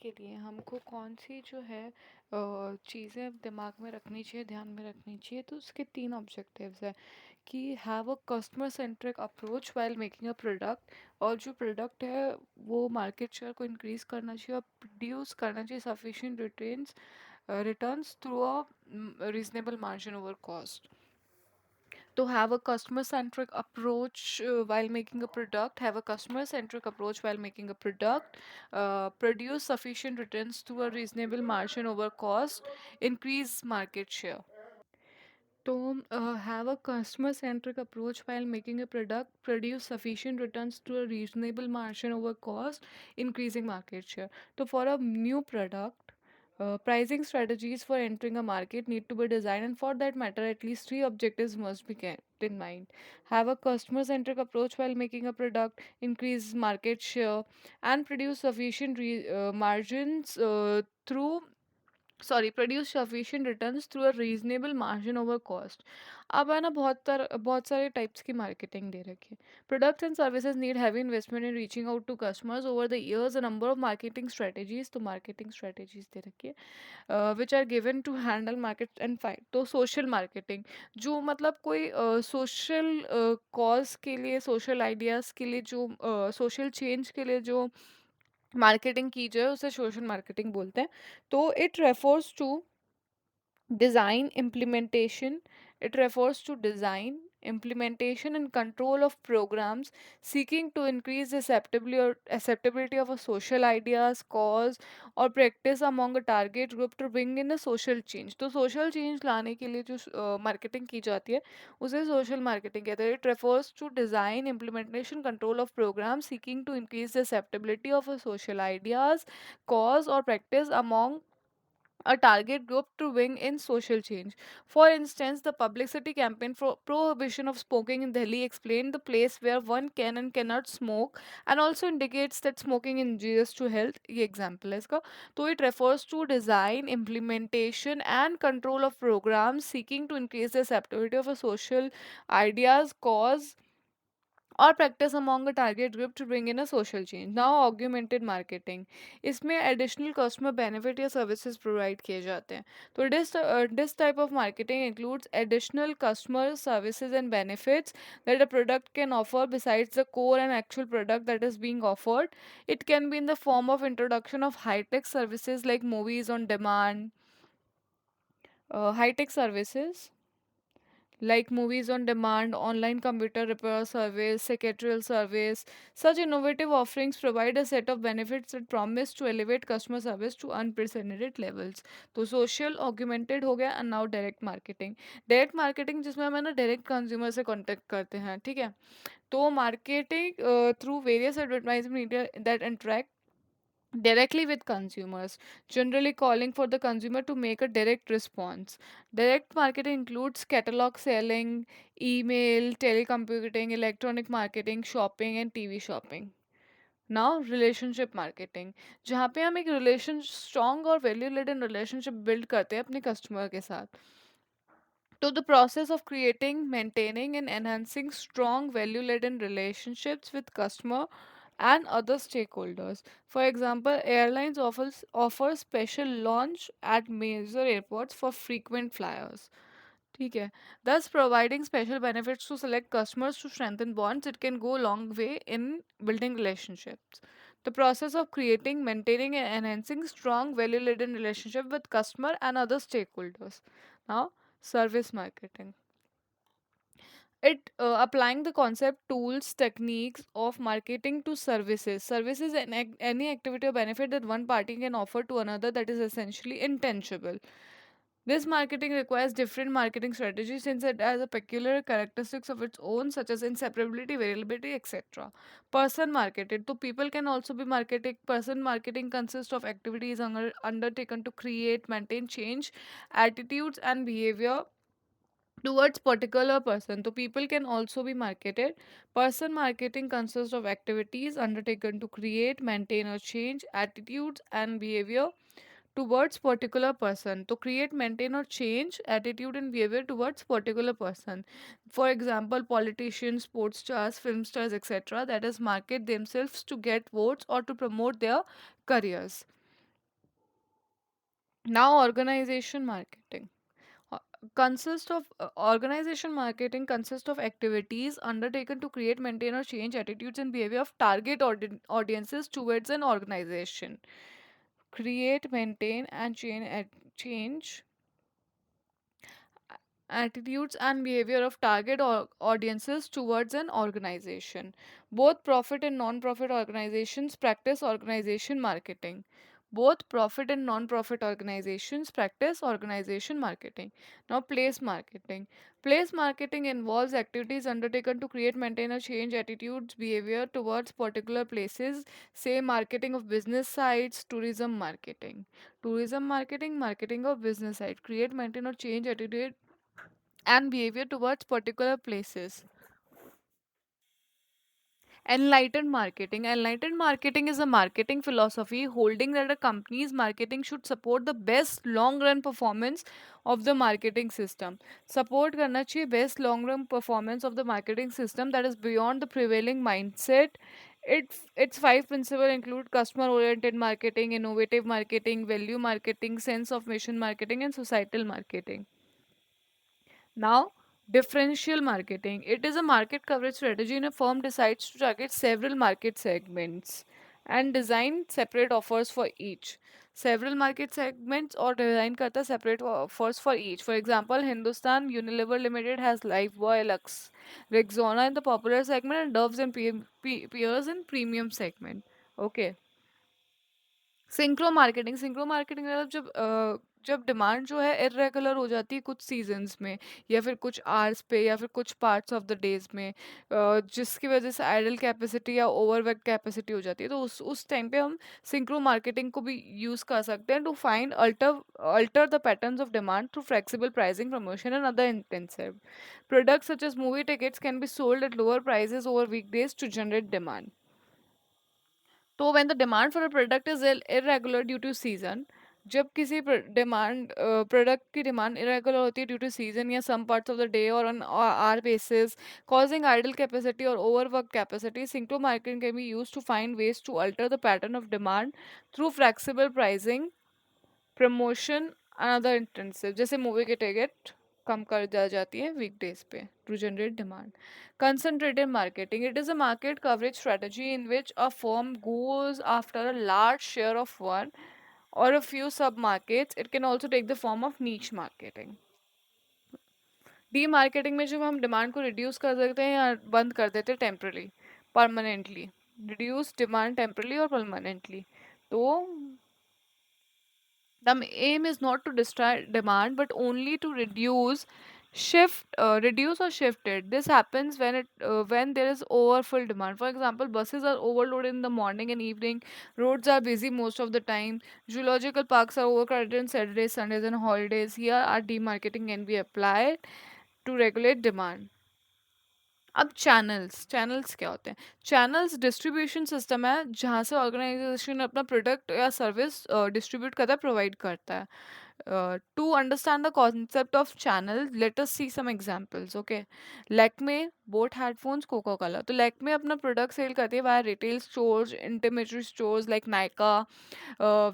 के लिए हमको कौन-सी जो है चीज़ें दिमाग में रखनी चाहिए, ध्यान में रखनी चाहिए, तो उसके 3 ऑब्जेक्टिव्स हैं कि have a customer centric approach while making a product. और जो प्रोडक्ट है वो मार्केट शेयर को इंक्रीज़ करना चाहिए और प्रोड्यूस करना चाहिए sufficient returns through reasonable margin over cost. To have a customer centric approach while making a product, have a customer centric approach while making a product, produce sufficient returns through a reasonable margin over cost, increase market share. To have a customer centric approach while making a product, produce sufficient returns to a reasonable margin over cost, increasing market share. So, for a new product, pricing strategies for entering a market need to be designed, and for that matter, at least three objectives must be kept in mind. Have a customer centric approach while making a product, increase market share, and produce sufficient margins through produce sufficient returns through a reasonable margin over cost. अब है ना, बहुत सारे types की marketing दे रखी है। Products and services need heavy investment in reaching out to customers over the years, a number of marketing strategies, तो मार्केटिंग स्ट्रेटेजीज दे रखी है which are given to handle market and fight. तो social marketing, जो मतलब कोई social cause के लिए, सोशल आइडियाज़ के लिए, जो सोशल चेंज के लिए जो मार्केटिंग की जाए उसे सोशल मार्केटिंग बोलते हैं। तो it refers to design implementation it refers to design implementation and control of programs seeking to increase the acceptability of a social ideas cause or practice among a target group to bring in a social change। तो social change लाने के लिए जो marketing की जाती है उसे social marketing कहते हैं। It refers to design implementation control of programs seeking to increase the acceptability of a social ideas cause or practice among a target group to win in social change. For instance, the publicity campaign for prohibition of smoking in Delhi explained the place where one can and cannot smoke and also indicates that smoking is injurious to health. ये example है इसका। तो it refers to design, implementation and control of programs seeking to increase the acceptability of a social ideas, cause और practice among a target group to bring in a social change. Now augmented marketing, इसमें additional customer benefit या services provide किए जाते हैं। तो this type of marketing includes additional customer services and benefits that a product can offer besides the core and actual product that is being offered. It can be in the form of introduction of high tech services like movies on demand, hi tech services like movies on demand, online computer repair service, secretarial service. Such innovative offerings provide a set of benefits that promise to elevate customer service to unprecedented levels. तो social augmented हो गया, and now direct marketing. Direct marketing जिसमें हम है ना direct consumer से contact करते हैं, ठीक है। तो marketing through various advertisement media that interact directly with consumers, generally calling for the consumer to make a direct response. Direct marketing includes catalog selling, email, telecommuting, electronic marketing, shopping, and TV shopping. Now, relationship marketing, जहाँ पे हम एक relation strong और value laden relationship build करते हैं अपने customer के साथ। To the process of creating, maintaining, and enhancing strong value laden relationships with customer and other stakeholders. For example, airlines offer special launch at major airports for frequent flyers. ठीक है, thus providing special benefits to select customers to strengthen bonds. It can go a long way in building relationships. The process of creating, maintaining, and enhancing strong value laden relationship with customer and other stakeholders. Now, service marketing, it applying the concept, tools, techniques of marketing to services and any activity or benefit that one party can offer to another that is essentially intangible. This marketing requires different marketing strategies since it has a peculiar characteristics of its own, such as inseparability, variability, etc. Person marketed. So people can also be marketed. Person marketing consists of activities undertaken to create, maintain, change attitudes and behavior towards particular person. So people can also be marketed. Person marketing consists of activities undertaken to create, maintain or change attitudes and behavior towards particular person. To create, maintain or change attitude and behavior towards particular person. For example, politicians, sports stars, film stars, etc. that is market themselves to get votes or to promote their careers. Now, organization marketing. Uh, Organization marketing consists of activities undertaken to create, maintain, or change attitudes and behavior of target audiences towards an organization. Create, maintain, and change attitudes and behavior of target audiences towards an organization. Both profit and non-profit organizations practice organization marketing. Both profit and non-profit organizations practice organization marketing. Now, place marketing. Place marketing involves activities undertaken to create, maintain, or change attitudes, behavior towards particular places, say marketing of business sites, tourism marketing. Tourism marketing, marketing of business site, create, maintain, or change attitude and behavior towards particular places. Enlightened marketing. Enlightened marketing is a marketing philosophy holding that a company's marketing should support the best long run performance of the marketing system. Support करना चाहिए best long run performance of the marketing system that is beyond the prevailing mindset. Its five principles include customer oriented marketing, innovative marketing, value marketing, sense of mission marketing, and societal marketing. Now, differential marketing. It is a market coverage strategy in a firm decides to target several market segments and design separate offers for each. Several market segments or design करता separate offers for each. For example, Hindustan Unilever Limited has Lifebuoy, Lux, Rexona in the popular segment and Doves and Peers in premium segment. Okay. Synchro marketing मतलब जब demand जो है irregular हो जाती है कुछ seasons में या फिर कुछ आवर्स पे या फिर कुछ पार्ट्स ऑफ द डेज में जिसकी वजह से आइडल कैपेसिटी या ओवरवेट कैपेसिटी हो जाती है तो उस टाइम पे हम सिंक्रो मार्केटिंग को भी यूज़ कर सकते हैं to find alter the patterns of demand through flexible pricing promotion and other intensive products such as movie tickets can be sold at lower prices over weekdays to generate demand तो when the demand for a product is irregular due to season जब किसी demand product की demand irregular होती है due to season या some parts of the day और on hour basis causing idle capacity or overworked capacity syncro marketing can be used to find ways to alter the pattern of demand through flexible pricing promotion another intensive जैसे movie की ticket कम कर जा जाती है weekdays पे to generate demand concentrated marketing it is a market coverage strategy in which a firm goes after a large share of one or a few sub markets. It can also take the form of niche marketing. D marketing में जब हम demand को reduce कर सकते हैं या बंद कर देते हैं temporarily permanently reduce demand temporarily और परमानेंटली तो the aim is not to destroy demand but only to reduce or shift it. This happens when there is overfull demand. For example, buses are overloaded in the morning and evening, roads are busy most of the time, zoological parks are overcrowded on Saturdays, Sundays and holidays. Here our demarketing can be applied to regulate demand. अब channels क्या होते हैं channels distribution system है जहाँ से organisation अपना product या service distribute करता है प्रोवाइड करता है to understand the concept of channel let us see some examples okay Lakme boAt headphones coca cola तो लैक्मे अपना प्रोडक्ट सेल करती है via retail stores intermediate stores like Nykaa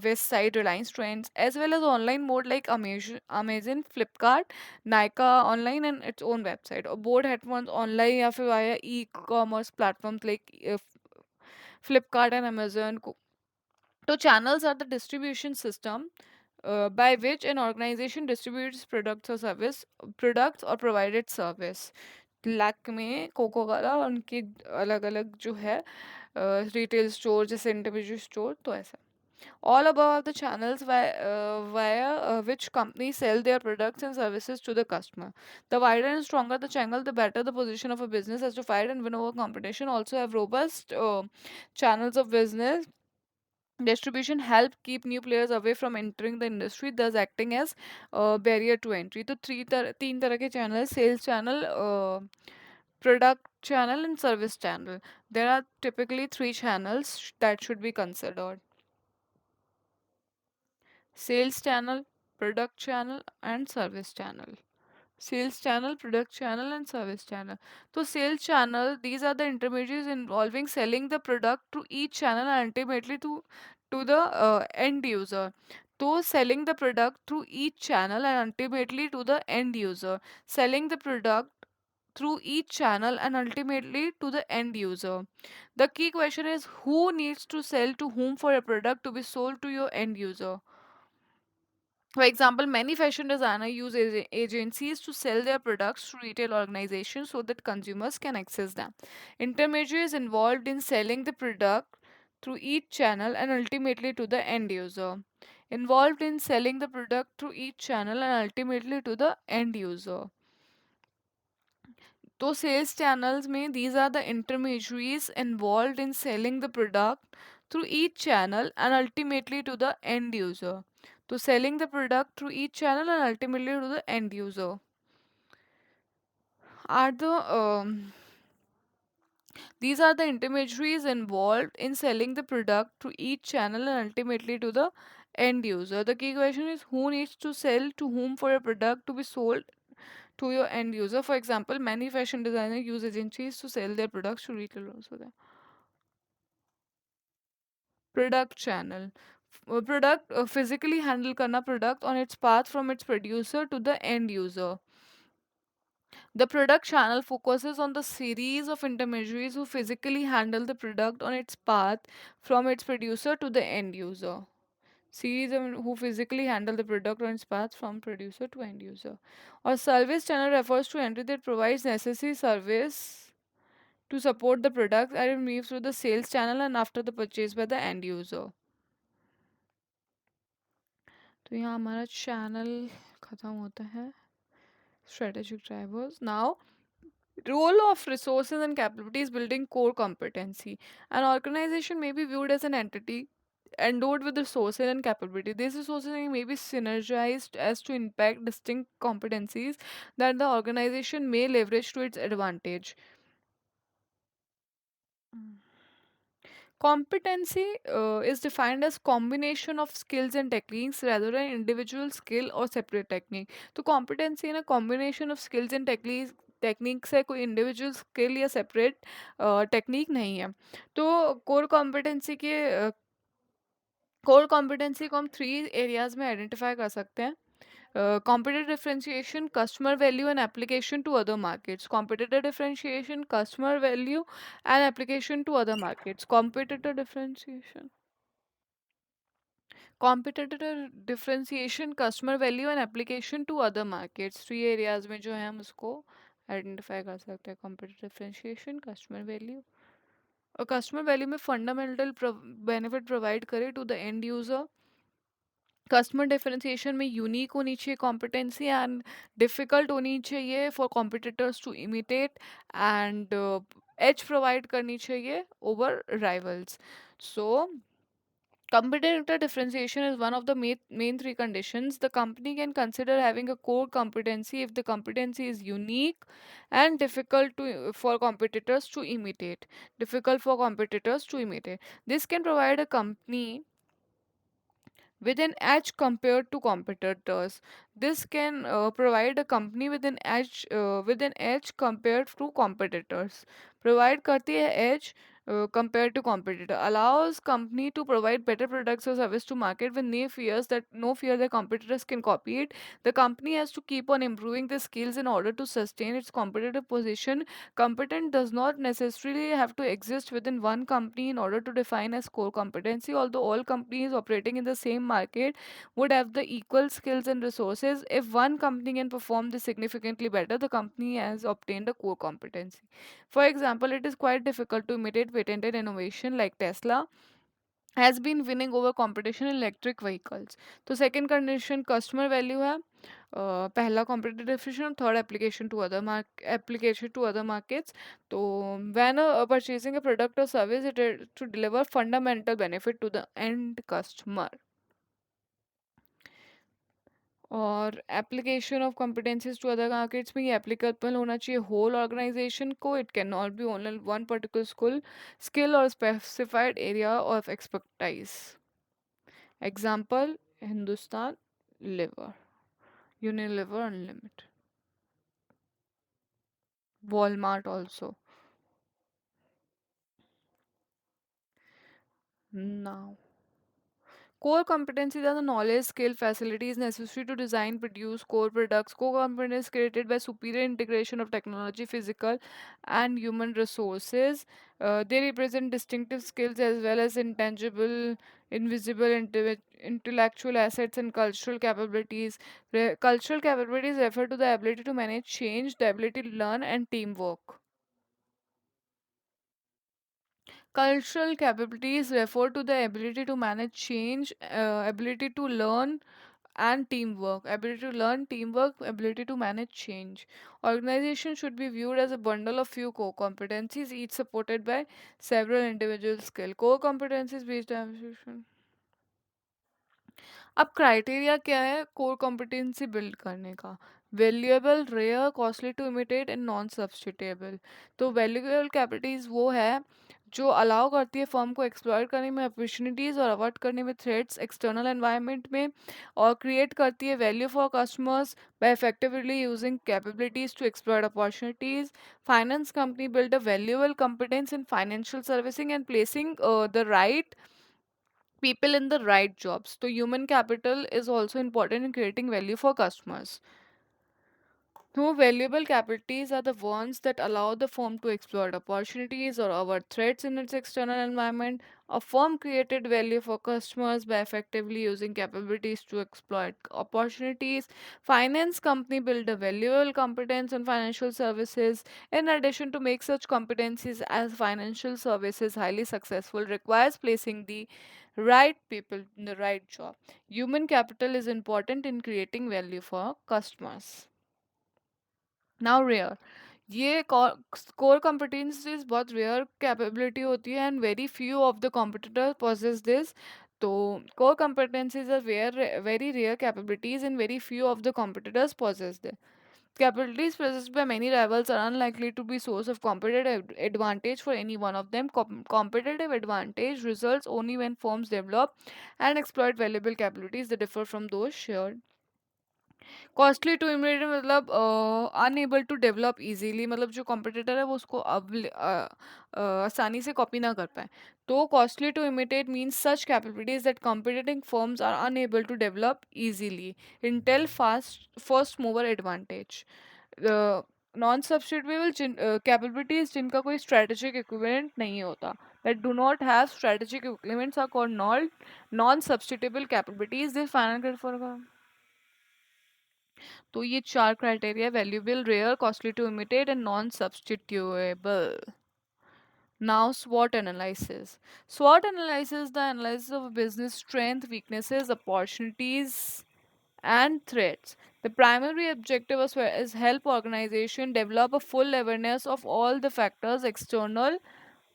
West Side, Reliance Trends, as well as online mode like Amazon, Flipkart, Nykaa online and its own website. Or board headphones online या फिर via e-commerce platforms like Flipkart and Amazon. So channels are the distribution system by which an organization distributes products or provided service. Lakme coca cola उनकी अलग अलग जो है retail store जैसे individual store तो ऐसा all above the channels via which companies sell their products and services to the customer. The wider and stronger the channel, the better the position of a business as to fight and win over competition. Also have robust channels of business distribution help keep new players away from entering the industry, thus acting as a barrier to entry. तो तीन तरह के channel, sales channel, product channel and service channel. There are typically three channels that should be considered. Sales channel, product channel and service channel. Sales channel, product channel and service channel. So sales channel, these are the intermediaries involving selling the product to each channel and ultimately to the end user. तो selling the product through each channel and ultimately to the end user. Selling the product through each channel and ultimately to the end user. The key question is who needs to sell to whom for a product to be sold to your end user. For example, many fashion designers use agencies to sell their products to retail organizations so that consumers can access them. Intermediaries involved in selling the product through each channel and ultimately to the end user. Involved in selling the product through each channel and ultimately to the end user. तो sales channels में these are the intermediaries involved in selling the product through each channel and ultimately to the end user. So selling the product through each channel and ultimately to the end user are these are the intermediaries involved in selling the product through each channel and ultimately to the end user. The key question is who needs to sell to whom for a product to be sold to your end user. For example, many fashion designers use agencies to sell their products to retailers. So the product channel. Product physically handle करना product on its path from its producer to the end user. The product channel focuses on the series of intermediaries who physically handle the product on its path from its producer to the end user. Series of who physically handle the product on its path from producer to end user. Or service channel refers to entity that provides necessary service to support the product and it moves through the sales channel and after the purchase by the end user. तो यहाँ हमारा channel खत्म होता है. Strategic drivers. Now, role of resources and capabilities building core competency. An organization may be viewed as an entity endowed with resources and capability. These resources may be synergized as to impact distinct competencies that the organization may leverage to its advantage. Competency is defined as combination of skills and techniques rather than individual skill or separate technique. तो competency ना combination of skills and techniques है, कोई individual skill या separate technique नहीं है. तो core competency को हम 3 areas में identify कर सकते हैं. Competitive differentiation, customer value, and application to other markets. Competitive differentiation, customer value, and application to other markets. Competitive differentiation, customer value, and application to other markets. 3 areas में जो है हम उसको identify कर सकते हैं. Competitive differentiation, customer value. और customer value में fundamental benefit provide करे to the end user. Customer differentiation में यूनिक होनी चाहिए कॉम्पिटेंसी एंड डिफ़िकल्ट होनी चाहिए for competitors to imitate and edge provide करनी चाहिए over rivals. So competitive differentiation is one of the main 3 conditions. The company can consider having a core competency if the competency is unique and difficult for competitors to imitate. Difficult for competitors to imitate. This can provide a company with an edge compared to competitors. This can provide a company with an edge compared to competitors. Provide करती है edge compared to competitor. Allows company to provide better products or service to market with no fear that competitors can copy it. The company has to keep on improving the skills in order to sustain its competitive position. Competent does not necessarily have to exist within one company in order to define as core competency, although all companies operating in the same market would have the equal skills and resources. If one company can perform this significantly better, the company has obtained a core competency. For example, it is quite difficult to imitate patented innovation like Tesla has been winning over competition in electric vehicles. तो second condition customer value है. पहला competitive differentiation, third application to other markets. तो when purchasing a product or service, it is to deliver fundamental benefit to the end customer. और application of competencies to other markets में ये applicable होना चाहिए whole organisation को. It can not be only one particular skill और specified area of expertise. Example Hindustan Lever, Unilever unlimited, Walmart also. Now Core competencies are the knowledge, skill, facilities necessary to design, produce core products. Core competence created by superior integration of technology, physical, and human resources. They represent distinctive skills as well as intangible, invisible, intellectual assets and cultural capabilities. Cultural capabilities refer to the ability to manage change, the ability to learn, and teamwork. Cultural capabilities refer to the ability to manage change, ability to learn, and teamwork. Ability to learn, teamwork, ability to manage change. Organization should be viewed as a bundle of few core competencies, each supported by several individual skill. Core competencies based on अब criteria क्या है core competency build करने का? Valuable, rare, costly to imitate and non substitutable. तो valuable capabilities वो है जो allow करती है फर्म को एक्सप्लॉर करने में अपॉर्चुनिटीज और अवॉइड करने में थ्रेट्स एक्सटर्नल एनवायरनमेंट में, और क्रिएट करती है value for customers by effectively using capabilities to explore opportunities. Finance company build a valuable competence in financial servicing and placing the right people in the right jobs. So human capital is also important in creating value for customers. No valuable capabilities are the ones that allow the firm to exploit opportunities or avert threats in its external environment. A firm created value for customers by effectively using capabilities to exploit opportunities. Finance company build a valuable competence in financial services. In addition to make such competencies as financial services highly successful requires placing the right people in the right job. Human capital is important in creating value for customers. Now rare, ये core competencies बहुत rare capability होती है and very few of the competitor possess this. तो core competencies are very rare capabilities and very few of the competitors possess them. Capabilities possessed by many rivals are unlikely to be source of competitive advantage for any one of them. Competitive advantage results only when firms develop and exploit valuable capabilities that differ from those shared. Costly to imitate मतलब unable to develop easily, मतलब जो competitor है वो उसको अब आसानी से copy ना कर पाए. तो costly to imitate means such capabilities that competing firms are unable to develop easily. Intel fast first mover advantage. Non substitutable capabilities जिनका कोई स्ट्रेटेजिक इक्विवेलेंट नहीं होता, that do not have strategic equivalents are called non-substitutable capabilities. This final grade for तो ये चार criteria valuable, rare, costly to imitate and non substitutable. Now, SWOT analysis. SWOT analysis, the analysis of a business strength, weaknesses, opportunities, and threats. The primary objective is help organization develop a full awareness of all the factors external,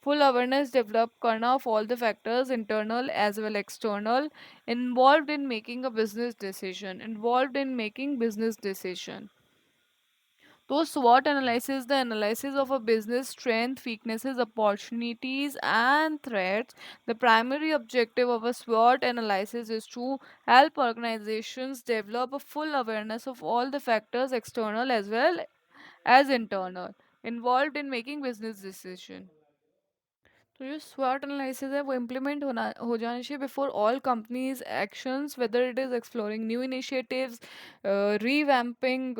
full awareness develop karna of all the factors internal as well external involved in making business decision. So SWOT analysis, the analysis of a business strength, weaknesses, opportunities, and threats. The primary objective of a SWOT analysis is to help organizations develop a full awareness of all the factors, external as well as internal, involved in making business decision. तो जो SWOT analysis है वो implement होना हो जाना चाहिए before all companies actions, whether it is exploring new initiatives, revamping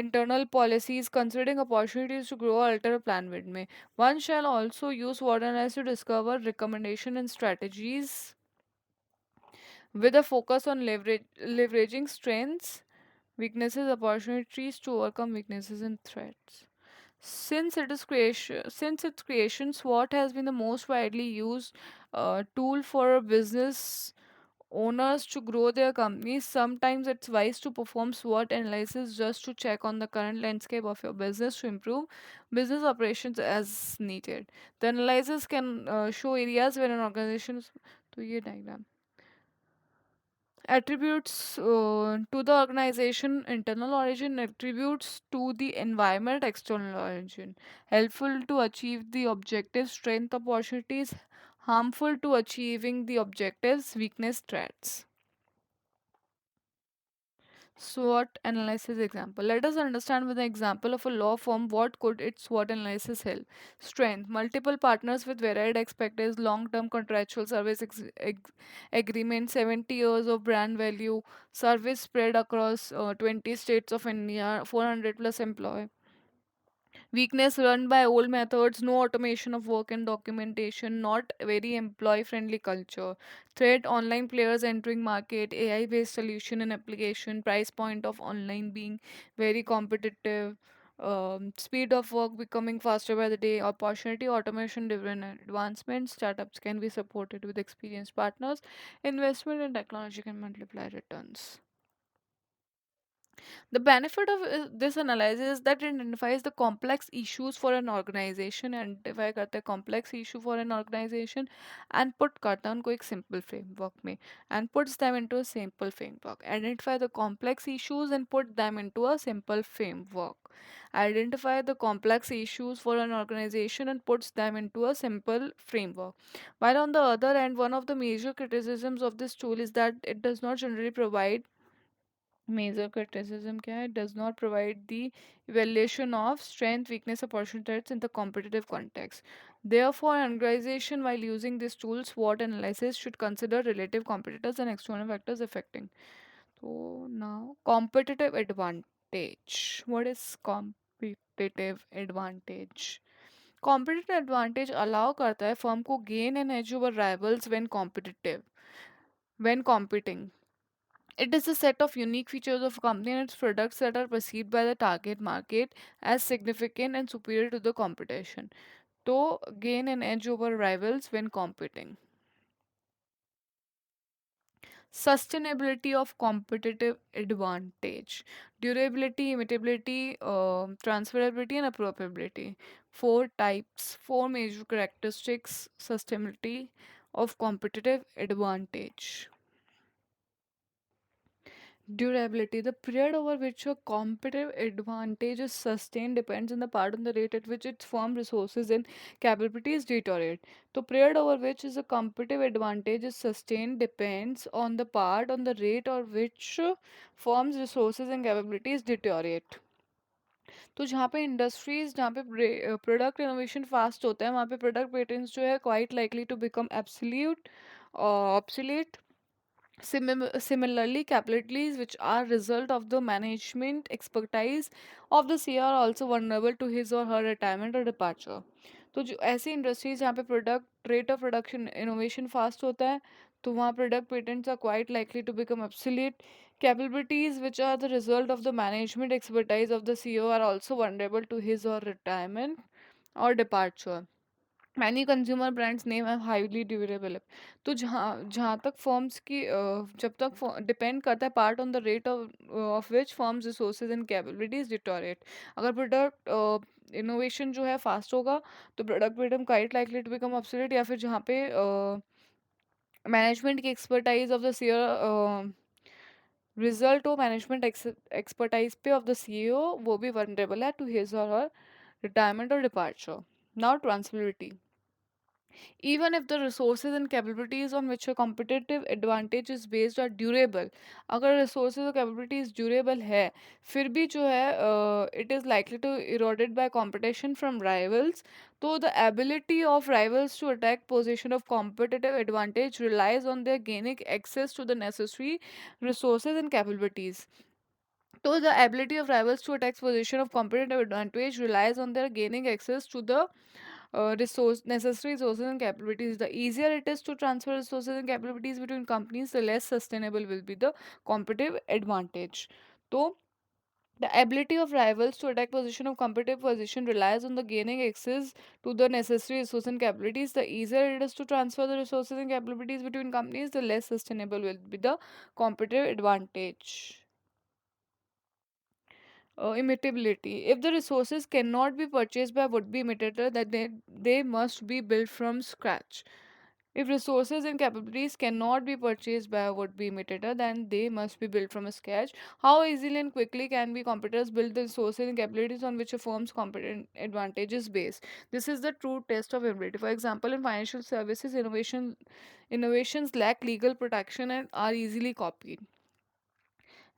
internal policies, considering opportunities to grow or alter a plan with me. One shall also use SWOT analysis to discover recommendation and strategies with a focus on leveraging strengths, weaknesses, opportunities to overcome weaknesses and threats. Since its creation, SWOT has been the most widely used tool for business owners to grow their companies. Sometimes it's wise to perform SWOT analysis just to check on the current landscape of your business to improve business operations as needed. The analysis can show areas where an organization. तो ये diagram. Attributes to the organization, internal origin, attributes to the environment, external origin. Helpful to achieve the objectives, strength, opportunities. Harmful to achieving the objectives, weakness, threats. SWOT analysis example. Let us understand with an example of a law firm what could its SWOT analysis help. Strength: multiple partners with varied expertise, long-term contractual service agreement, 70 years of brand value, service spread across 20 states of India, 400 plus employees. Weakness: run by old methods, no automation of work and documentation, not very employee friendly culture. Threat: online players entering market, AI based solution and application, price point of online being very competitive. Speed of work becoming faster by the day. Opportunity: automation driven advancement. Startups can be supported with experienced partners. Investment in technology can multiply returns. The benefit of this analysis is that it identifies the complex issues for an organization, identify करते हैं complex issue for an organization and put करता है उनको एक simple framework में and puts them into a simple framework. Identify the complex issues and put them into a simple framework. Identify the complex issues for an organization and puts them into a simple framework. While on the other end, one of the major criticisms of this tool is that it does not generally provide Major criticism क्या है? Does not provide the evaluation of strength, weakness, opportunities in the competitive context. Therefore, an organization while using this tool, SWOT analysis should consider relative competitors and external factors affecting. So now, competitive advantage. What is competitive advantage? Competitive advantage allow करता है firm को gain an edge over rivals when competing. It is a set of unique features of a company and its products that are perceived by the target market as significant and superior to the competition. To gain an edge over rivals when competing. Sustainability of competitive advantage. Durability, imitability, transferability, and appropriability. Four types, four major characteristics, sustainability of competitive advantage. Durability. The period over which a competitive advantage is sustained depends on the part on the rate at which its firm resources and capabilities deteriorate. The period over which is a competitive advantage is sustained depends on the part on the rate or which firm's resources and capabilities deteriorate. तो जहाँ पे industries जहाँ पे product innovation fast होता है वहाँ पे product patents जो है quite likely to become absolute obsolete. Similarly, capabilities which are result of the management expertise of the CR are also vulnerable to his or her retirement or departure. तो जो ऐसी industries जहाँ पे product rate of production innovation fast होता है तो वहाँ product patents are quite likely to become obsolete. Capabilities which are the result of the management expertise of the CEO are also vulnerable to his or retirement or departure. Many consumer brands name है highly durable. तो जहाँ जहाँ तक firms की जब तक depend करता है part on the rate of which firms resources and capabilities deteriorate. अगर प्रोडक्ट इनोवेशन जो है फास्ट होगा तो product become quite likely to become obsolete या फिर जहाँ पे मैनेजमेंट की expertise of the CEO result हो मैनेजमेंट एक्सपर्टाइज पे ऑफ द सीईओ वो भी वनरेबल है टू हिज और हर रिटायरमेंट और departure. Now transferability. Even if the resources and capabilities on which a competitive advantage is based are durable, अगर resources और capabilities durable है फिर भी जो है it is likely to eroded by competition from rivals. तो the ability of rivals to attack position of competitive advantage relies on their gaining access to the necessary resources and capabilities. So the ability of rivals to attack position of competitive advantage relies on their gaining access to the necessary resources and capabilities. The easier it is to transfer resources and capabilities between companies, the less sustainable will be the competitive advantage. So the ability of rivals to attack position of competitive position relies on the gaining access to the necessary resources and capabilities. The easier it is to transfer the resources and capabilities between companies, the less sustainable will be the competitive advantage. Imitability. If the resources cannot be purchased by would-be imitator, then they must be built from scratch. If resources and capabilities cannot be purchased by a would-be imitator, then they must be built from scratch. How easily and quickly can be competitors build the resources and capabilities on which a firm's competitive advantage is based? This is the true test of ability. For example, in financial services, innovations lack legal protection and are easily copied.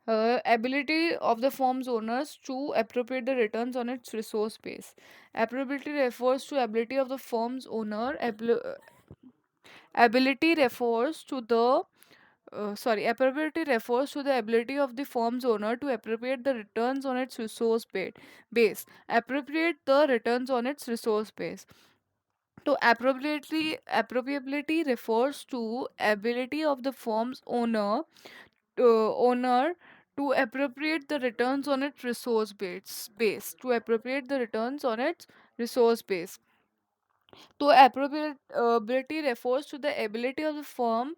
Ability of the firm's owners to appropriate the returns on its resource base. Appropriability refers to ability of the firm's owner. Ability refers to the Appropriability refers to the ability of the firm's owner to appropriate the returns on its base. Appropriate the returns on its resource base. So appropriability refers to ability of the firm's owner to appropriate the returns on its base. To appropriate the returns on its resource base. To appropriability refers to the ability of the firm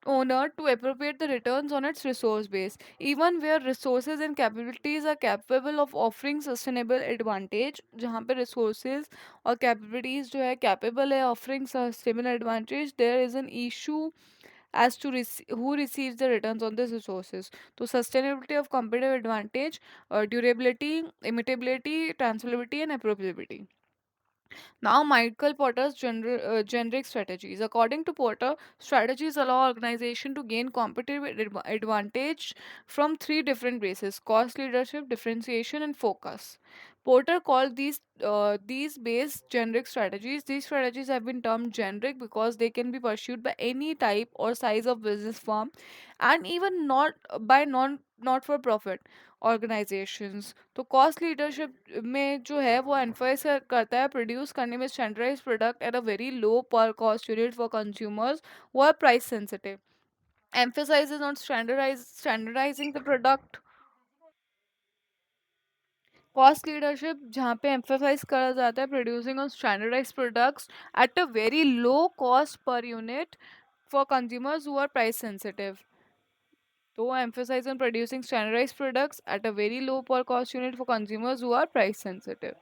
owner to appropriate the returns on its resource base, even where resources and capabilities are capable of offering sustainable advantage. जहाँ पे resources और capabilities जो है capable है offering sustainable advantage, there is an issue as to who receives the returns on these resources. So sustainability of competitive advantage, durability, imitability, transferability, and appropriability. Now, Michael Porter's generic strategies. According to Porter, strategies allow organization to gain competitive advantage from three different bases: cost leadership, differentiation, and focus. Porter called these base generic strategies. These strategies have been termed generic because they can be pursued by any type or size of business firm, and even not for profit organisations. तो cost leadership में जो है वो emphasise करता है produce करने में standardize product at a very low पर कॉस्ट यूनिट फॉर कंज्यूमर्स वो है price sensitive. Emphasizes on standardizing the product. Cost leadership जहाँ पे एम्फेसाइज करा जाता है producing on standardize products at a very low cost पर unit for consumers who are price sensitive. So emphasize on producing standardized products at a very low per cost unit for consumers who are price sensitive.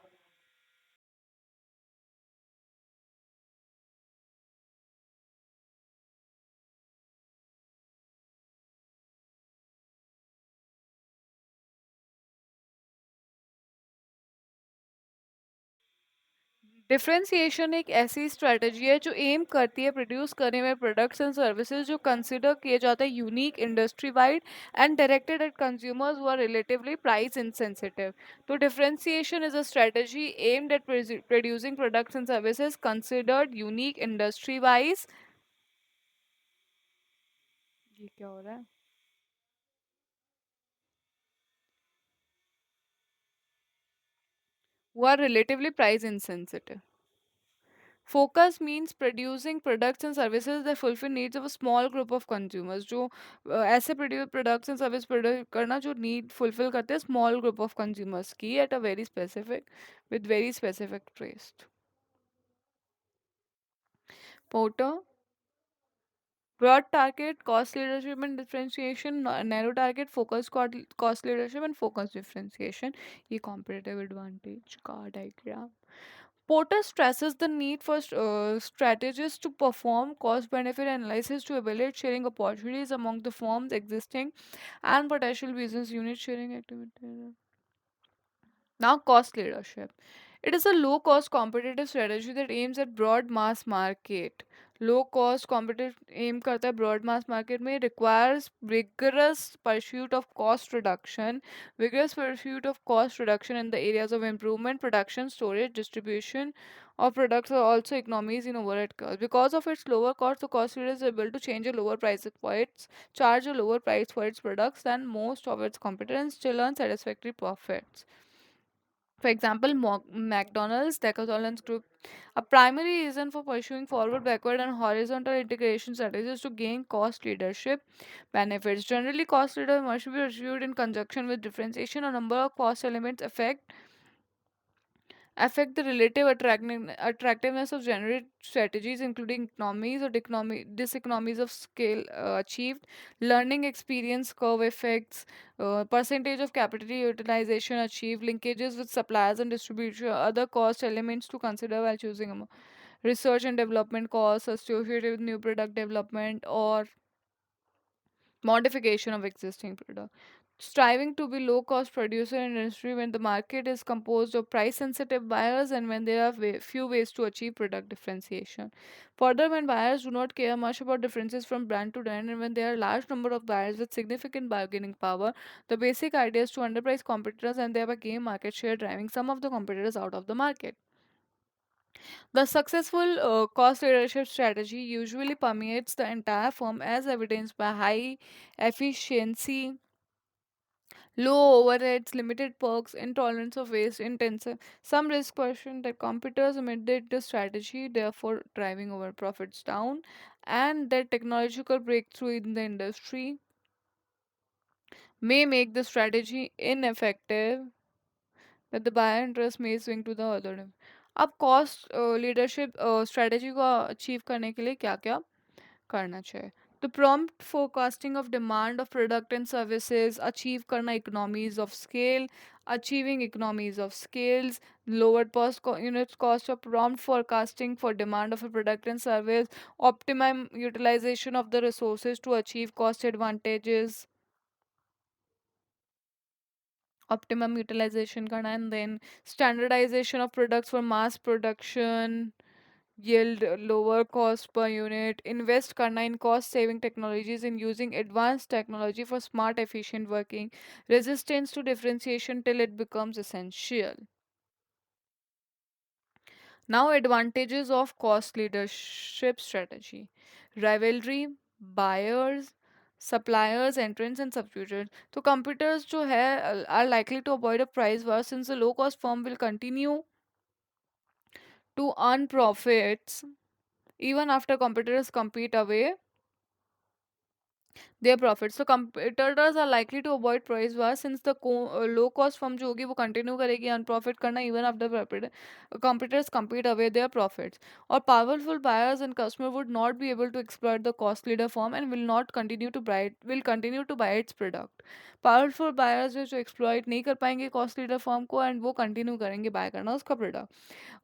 Differentiation एक ऐसी strategy है जो M करती है produce करने में products and services जो consider किए जाते हैं unique industry wide and directed at consumers who are relatively price insensitive. तो differentiation is a strategy aimed at producing products and services considered unique industry wise. ये क्या हो रहा है? Who are relatively price insensitive. Focus means producing products and services that fulfill needs of a small group of consumers. जो ऐसे products and service produce करना जो need fulfill करते हैं small group of consumers की at a very specific with very specific taste. Porter, broad target, cost leadership and differentiation, narrow target, focus cost leadership and focus differentiation. ये competitive advantage का diagram. Porter stresses the need for strategists to perform cost benefit analysis to evaluate sharing opportunities among the firm's existing and potential business unit sharing activities. Now, cost leadership. It is a low cost competitive strategy that aims at broad mass market. Low cost competitive aim करता है broad mass market में requires vigorous pursuit of cost reduction in the areas of improvement, production, storage, distribution of products are also economies in overhead costs. Because of its lower cost, the cost leader is able to charge a lower price for its products than most of its competitors and still earn satisfactory profits. For example, McDonald's, Decathlon's group. A primary reason for pursuing forward, backward, and horizontal integration strategies is to gain cost leadership benefits. Generally, cost leadership must be pursued in conjunction with differentiation. A number of cost elements affect the relative attractiveness of generic strategies, including diseconomies of scale achieved, learning experience curve effects, percentage of capital utilization achieved, linkages with suppliers and distribution, other cost elements to consider while choosing research and development costs associated with new product development or modification of existing product. striving to be low cost producer in an industry when the market is composed of price sensitive buyers and when there are few ways to achieve product differentiation. Further, when buyers do not care much about differences from brand to brand and when there are a large number of buyers with significant bargaining power, the basic idea is to underprice competitors and thereby gain market share, driving some of the competitors out of the market. The successful cost leadership strategy usually permeates the entire firm as evidenced by high efficiency, low overheads, limited perks, intolerance of waste, intensive. Some risk question that competitors imitate the strategy, therefore driving over profits down, and that technological breakthrough in the industry may make the strategy ineffective, that the buyer interest may swing to the other. अब cost leadership strategy को achieve करने के लिए क्या क्या करना चाहिए? The prompt forecasting of demand of product and services, achieve करना economies of scale, achieving economies of scales, lowered unit cost of prompt forecasting for demand of a product and service, optimum utilization of the resources to achieve cost advantages, optimum utilization करना, and then standardization of products for mass production, yield lower cost per unit, invest करना in cost saving technologies in using advanced technology for smart efficient working, resistance to differentiation till it becomes essential. Now advantages of cost leadership strategy: rivalry, buyers, suppliers, entrants and substitutes. तो competitors जो है are likely to avoid a price war since the low cost firm will continue to earn profits even after competitors compete away their profits. So competitors are likely to avoid price wars since the low cost firm जो होगी वो continue करेगी earn profit करना even after competitors compete away their profits. Or powerful buyers and customer would not be able to exploit the cost leader firm and will continue to buy its product. Powerful buyers जो exploit नहीं कर पाएंगे cost leader firm को and वो continue करेंगे buy करना उसका product.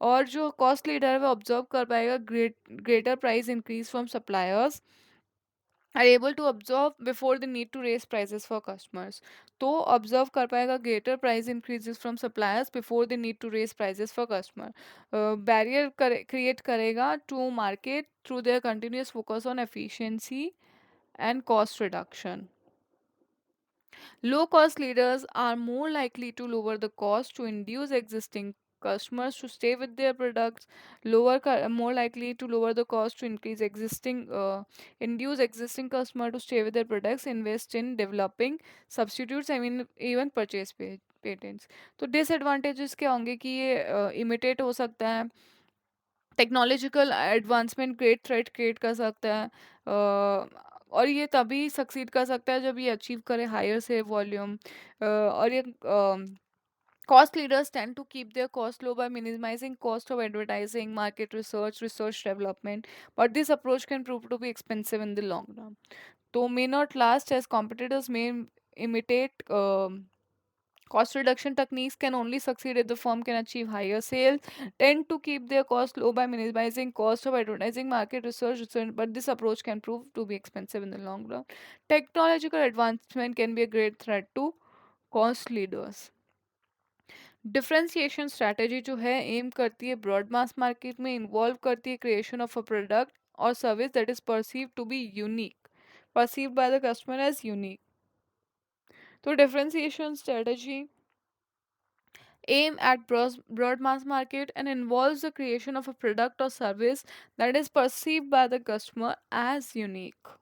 और जो cost leader है वो observe कर पाएगा greater price increase from suppliers, are able to observe before the need to raise prices for customers. तो observe कर पाएगा greater price increases from suppliers before the need to raise prices for customer. Barrier create करेगा to market through their continuous focus on efficiency and cost reduction. Low cost leaders are more likely to lower the cost to induce existing customers to stay with their products, more likely to lower the cost to induce existing customer to stay with their products, invest in developing substitutes, I mean even purchase patents. तो disadvantages क्या होंगे कि ये imitate हो सकता है, technological advancement great threat create कर सकता है, और ये तभी सक्सीड कर सकता है जब ये अचीव करे हायर से वॉल्यूम, और ये cost leaders tend to keep their cost low by minimizing cost of advertising, market research, research development, but this approach can prove to be expensive in the long run. So may not last as competitors may imitate cost reduction techniques can only succeed if the firm can achieve higher sales, tend to keep their cost low by minimizing cost of advertising, market research, but this approach can prove to be expensive in the long run. Technological advancement can be a great threat to cost leaders. Differentiation strategy जो है aim करती है broad mass market में, involve करती है creation of a product और service that is perceive to be unique, perceived by the customer as unique. So differentiation strategy aim at broad mass market and involves the creation of a product or service that is perceived by the customer as unique.